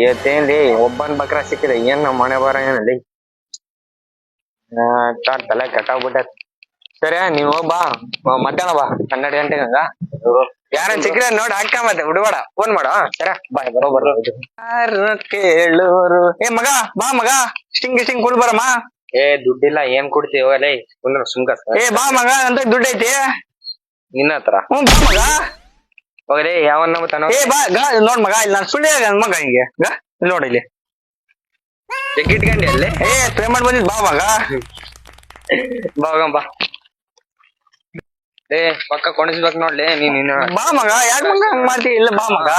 ಇವತ್ತೇನ್ಲಿ ಒಬ್ಬನ್ ಬಕ್ರ ಸಿಕ್ಕಿದೆ ಏನ್ ನಮ್ ಮನೆ ಬರ ಏನಲ್ಲಿ ತಲೆ ಕೆಟ್ಟಾಗ್ಬಿಟ್ಟೆ. ಸರಿ ನೀವ್ ಬಾ ಮಧ್ಯಾಹ್ನ ಬಾ 12 ಗಂಟೆಗೆ ಹಂಗ ಯಾರನ್ ಸಿಕ್ಕ್ರೆ ನೋಡ್ ಹಾಕ ಮತ್ತೆ ಬಿಡ್ಬೇಡ ಫೋನ್ ಮಾಡ ಸರ ಬಾಯ್ ಬರೋಬರ್ ಕೇಳೋರು. ಮಗ ಬಾ ಮಗ ಸ್ಟಿಂಗ್ ಕುಡ್ ಬರಮ್ಮ. ದುಡ್ಡಿಲ್ಲ ಏನ್ ಕೊಡ್ತೀವ ಲೇ ಸುಮ್ಕ. ಬಾ ಮಗ ಅಂತ ದುಡ್ಡು ಐತಿ ನಿನ್ನ ಹತ್ರ. ಬಾ ಮಗ ಹೋಗ್ರಿ ಯಾವನ್ನ ಬಾ ನೋಡ್ ಮಗ ಇಲ್ಲಿ ನಾನು ಸುಳ್ಳಿ ಮಗ ಹಿಂಗೆ ನೋಡಿ ಇಲ್ಲಿ ಇಟ್ಕೊಂಡಿ ಅಲ್ಲಿ ಪೇಮೆಂಟ್ ಬಂದಿದ್ ಬಾ ಮಗ ಬಾ ಪಕ್ಕ ಕೊಣಿಸ್ಬೇಕು ನೋಡ್ಲಿ ನೀನ್ ಬಾ ಮಗ ಯಾಕೆ ಮಗ ಹಂಗ್ ಮಾಡ್ತಿ ಇಲ್ಲ ಬಾ ಮಗ.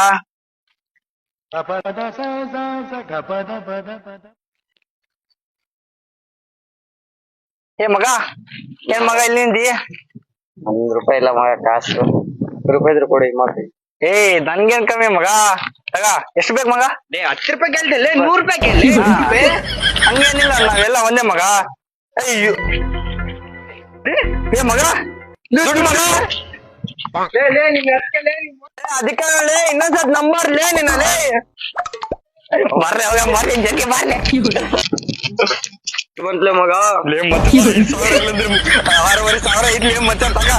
ಮಗ ಏನ್ ಮಗ ಇಲ್ಲಿ ನಿಂತಿ? ₹1 ಇಲ್ಲ ಮಗ ಕಾಸು ₹1 ಇದ್ರು ಕೊಡಿ ಮಾಡ್ತೀವಿ. ನನ್ಗೇನ್ ಕಮ್ಮಿ ಮಗ ತಗ ಎಷ್ಟು ಬೇಕು ಮಗ? ₹10 ಕೇಳ್ತಿಲ್ಲ ₹100 ಕೇಳಿ ಹಂಗೇನಿಲ್ಲ ನಾವೆಲ್ಲ ಒಂದೇ ಮಗ. ಅಯ್ಯೋ ಮಗ ದುಡ್ಡು ಮಗ ಅದಕ್ಕೆ ಇನ್ನೊಂದ್ಸತ್ ನಂಬರ್ ಲೇ ನಿನ್ನಲ್ಲಿ ಬರ್ರಿ ಅವಾಗ ಬರ್ರಿ ಜಲ್ದಿ ಬರ್ಲಿ ಬಂತ್ಲೆ ಮಗ 6,500 ಐತ್ಲಿ ಮತ್ತೆ ತಗ